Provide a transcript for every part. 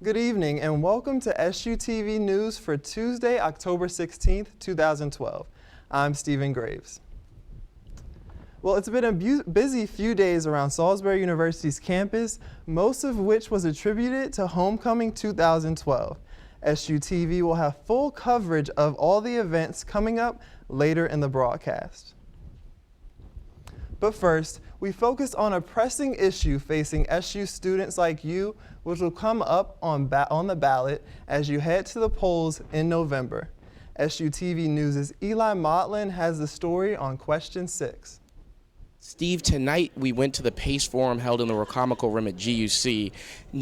Good evening and welcome to SUTV News for Tuesday, October 16th, 2012. I'm Stephen Graves. Well, it's been a busy few days around Salisbury University's campus, most of which was attributed to Homecoming 2012. SUTV will have full coverage of all the events coming up later in the broadcast. But first, we focus on a pressing issue facing SU students like you, which will come up on the ballot as you head to the polls in November. SUTV News' Eli Motlin has the story on question 6. Steve, tonight we went to the PACE Forum held in the Wicomico Room at GUC.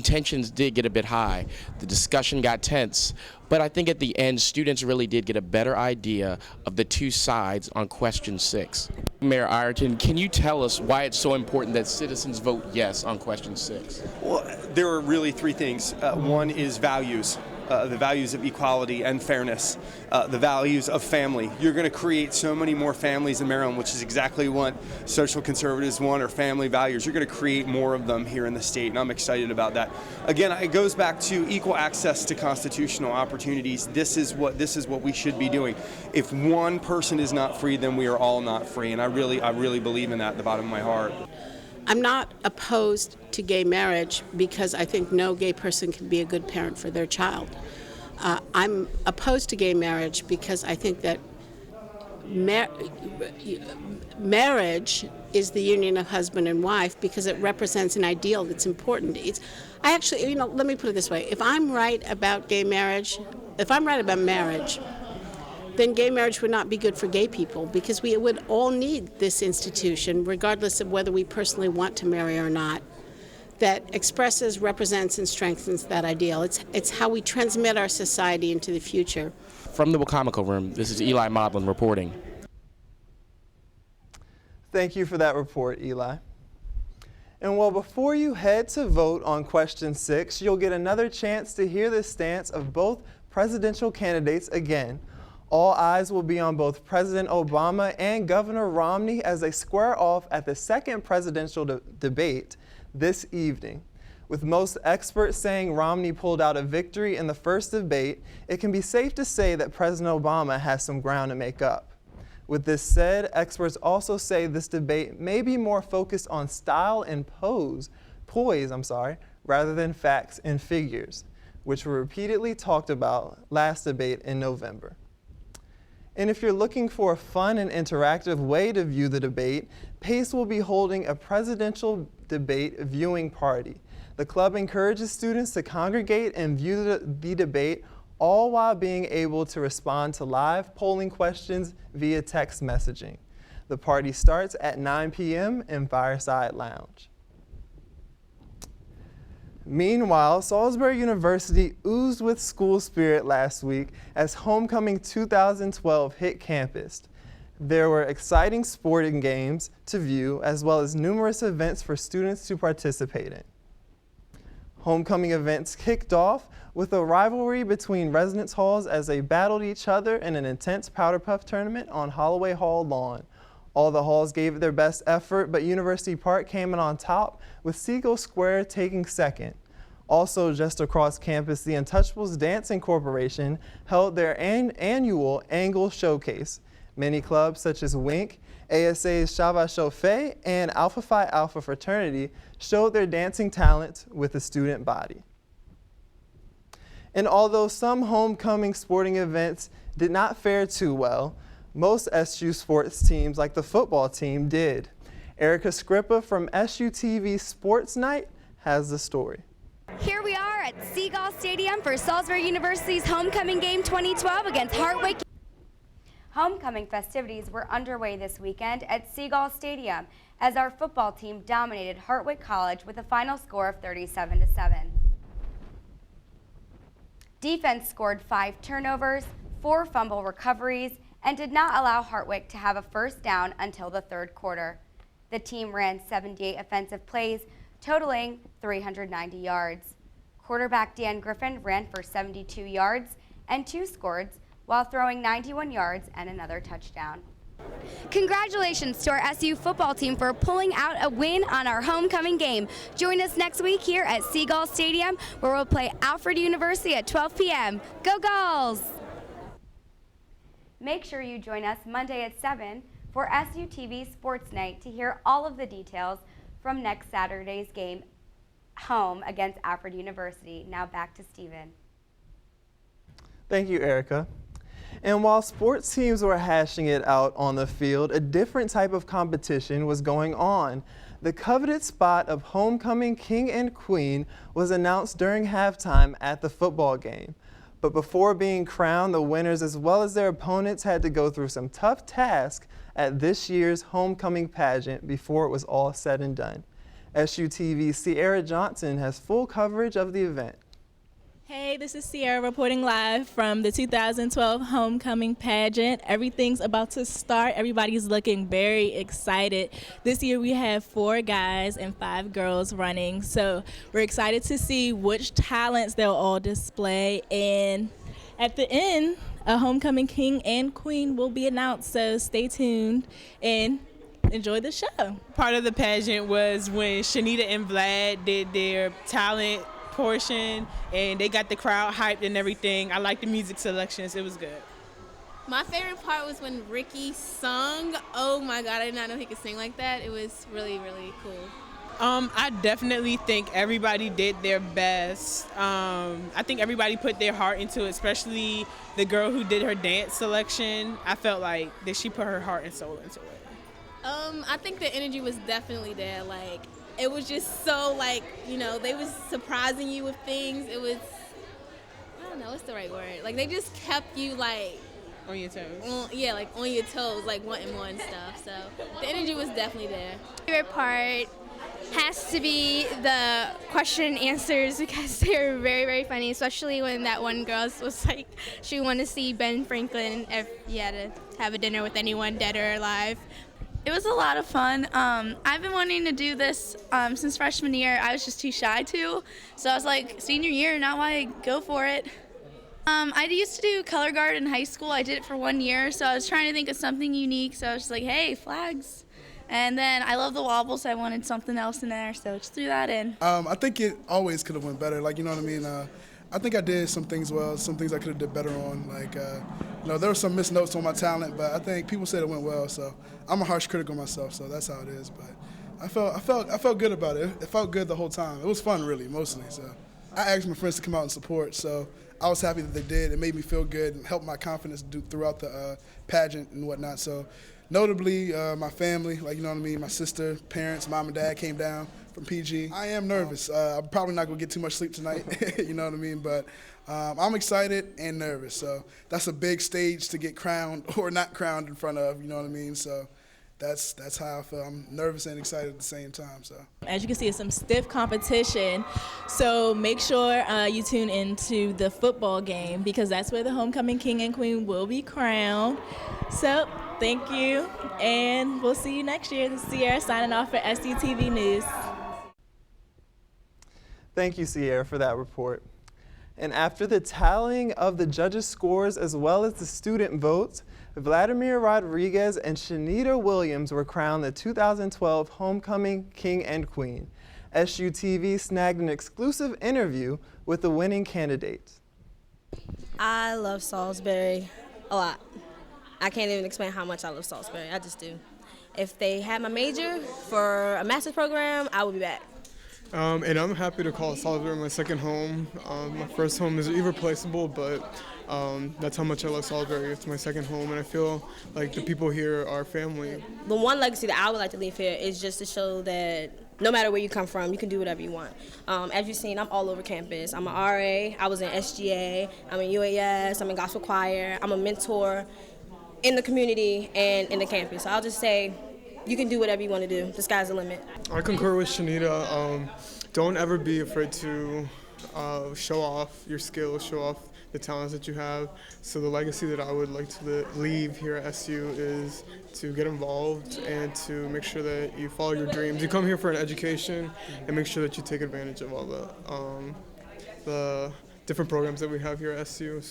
Tensions did get a bit high. The discussion got tense, but I think at the end students really did get a better idea of the two sides on question 6. Mayor Ireton, can you tell us why it's so important that citizens vote yes on question 6? Well, there are really three things. One is values. The values of equality and fairness, the values of family. You're going to create so many more families in Maryland, which is exactly what social conservatives want, or family values. You're going to create more of them here in the state, and I'm excited about that. Again, it goes back to equal access to constitutional opportunities. This is what we should be doing. If one person is not free, then we are all not free, and I really believe in that at the bottom of my heart. I'm not opposed to gay marriage because I think no gay person can be a good parent for their child. I'm opposed to gay marriage because I think that marriage is the union of husband and wife because it represents an ideal that's important. Let me put it this way. If I'm right about marriage, then gay marriage would not be good for gay people because we would all need this institution, regardless of whether we personally want to marry or not, that expresses, represents, and strengthens that ideal. It's how we transmit our society into the future. From the Wicomico Room, this is Eli Motlin reporting. Thank you for that report, Eli. And well, before you head to vote on question 6, you'll get another chance to hear the stance of both presidential candidates again. All eyes will be on both President Obama and Governor Romney as they square off at the second presidential debate this evening. With most experts saying Romney pulled out a victory in the first debate, it can be safe to say that President Obama has some ground to make up. With this said, experts also say this debate may be more focused on style and poise, rather than facts and figures, which were repeatedly talked about last debate in November. And if you're looking for a fun and interactive way to view the debate, PACE will be holding a presidential debate viewing party. The club encourages students to congregate and view the debate, all while being able to respond to live polling questions via text messaging. The party starts at 9 p.m. in Fireside Lounge. Meanwhile, Salisbury University oozed with school spirit last week as Homecoming 2012 hit campus. There were exciting sporting games to view, as well as numerous events for students to participate in. Homecoming events kicked off with a rivalry between residence halls as they battled each other in an intense powder puff tournament on Holloway Hall lawn. All the halls gave it their best effort, but University Park came in on top, with Seagull Square taking second. Also, just across campus, the Untouchables Dancing Corporation held their annual Angle Showcase. Many clubs such as Wink, ASA's Shava Chauffé, and Alpha Phi Alpha Fraternity showed their dancing talents with the student body. And although some homecoming sporting events did not fare too well, most SU sports teams, like the football team, did. Erica Scrippa from SUTV Sports Night has the story. Here we are at Seagull Stadium for Salisbury University's Homecoming Game 2012 against Hartwick. Homecoming festivities were underway this weekend at Seagull Stadium as our football team dominated Hartwick College with a final score of 37-7. Defense scored 5 turnovers, 4 fumble recoveries, and did not allow Hartwick to have a first down until the third quarter. The team ran 78 offensive plays, totaling 390 yards. Quarterback Dan Griffin ran for 72 yards and 2 scores while throwing 91 yards and another touchdown. Congratulations to our SU football team for pulling out a win on our homecoming game. Join us next week here at Seagull Stadium, where we'll play Alfred University at 12 p.m. Go Gulls! Make sure you join us Monday at 7 for SUTV Sports Night to hear all of the details from next Saturday's game home against Alfred University. Now back to Stephen. Thank you, Erica. And while sports teams were hashing it out on the field, a different type of competition was going on. The coveted spot of homecoming king and queen was announced during halftime at the football game. But before being crowned, the winners as well as their opponents had to go through some tough tasks at this year's homecoming pageant before it was all said and done. SUTV's Sierra Johnson has full coverage of the event. Hey, this is Sierra reporting live from the 2012 Homecoming Pageant. Everything's about to start. Everybody's looking very excited. This year we have 4 guys and 5 girls running, so we're excited to see which talents they'll all display. And at the end, a homecoming king and queen will be announced, so stay tuned and enjoy the show. Part of the pageant was when Shanita and Vlad did their talent portion, and they got the crowd hyped and everything. I like the music selections. It was good. My favorite part was when Ricky sung. Oh my God, I did not know he could sing like that. It was really, really cool. I definitely think everybody did their best. I think everybody put their heart into it, especially the girl who did her dance selection. I felt like that she put her heart and soul into it. I think the energy was definitely there. Like, it was just so, like, you know, they was surprising you with things. It was, I don't know, what's the right word? Like, they just kept you, like, on your toes. On your toes, like, wanting more and stuff. So the energy was definitely there. Favorite part has to be the question and answers, because they were very, very funny, especially when that one girl was like, she wanted to see Ben Franklin if he had to have a dinner with anyone, dead or alive. It was a lot of fun. I've been wanting to do this since freshman year. I was just too shy to. So I was like, senior year, now I go for it. I used to do color guard in high school. I did it for 1 year, so I was trying to think of something unique. So I was just like, hey, flags. And then I love the wobble, so I wanted something else in there, so just threw that in. I think it always could have went better. Like, you know what I mean? I think I did some things well, some things I could have did better on. Like, you know, there were some missed notes on my talent, but I think people said it went well. So I'm a harsh critic on myself, so that's how it is. But I felt good about it. It felt good the whole time. It was fun, really, mostly. So I asked my friends to come out and support. So I was happy that they did. It made me feel good and helped my confidence throughout the pageant and whatnot. So notably, my family, like, you know what I mean, my sister, parents, mom and dad came down from PG. I am nervous. I'm probably not going to get too much sleep tonight, you know what I mean? But I'm excited and nervous. So that's a big stage to get crowned or not crowned in front of, you know what I mean? So that's how I feel. I'm nervous and excited at the same time. So as you can see, it's some stiff competition. So make sure you tune into the football game, because that's where the homecoming king and queen will be crowned. So thank you, and we'll see you next year. This is Sierra signing off for SUTV News. Thank you, Sierra, for that report. And after the tallying of the judges' scores as well as the student votes, Vladimir Rodriguez and Shanita Williams were crowned the 2012 Homecoming King and Queen. SUTV snagged an exclusive interview with the winning candidates. I love Salisbury a lot. I can't even explain how much I love Salisbury. I just do. If they had my major for a master's program, I would be back. And I'm happy to call Salisbury my second home. My first home is irreplaceable, but that's how much I love Salisbury. It's my second home, and I feel like the people here are family. The one legacy that I would like to leave here is just to show that no matter where you come from, you can do whatever you want. As you've seen, I'm all over campus. I'm an RA, I was in SGA, I'm in UAS, I'm in gospel choir, I'm a mentor in the community and in the campus. So I'll just say, you can do whatever you want to do. The sky's the limit. I concur with Shanita. Don't ever be afraid to show off your skills, show off the talents that you have. So the legacy that I would like to leave here at SU is to get involved and to make sure that you follow your dreams. You come here for an education, and make sure that you take advantage of all the different programs that we have here at SU.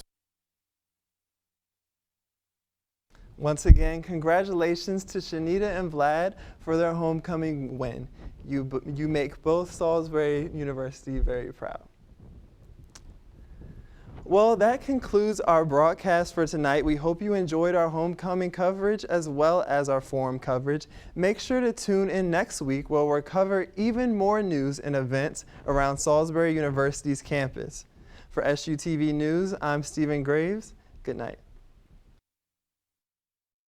Once again, congratulations to Shanita and Vlad for their homecoming win. You make both Salisbury University very proud. Well, that concludes our broadcast for tonight. We hope you enjoyed our homecoming coverage as well as our forum coverage. Make sure to tune in next week where we'll cover even more news and events around Salisbury University's campus. For SUTV News, I'm Stephen Graves. Good night.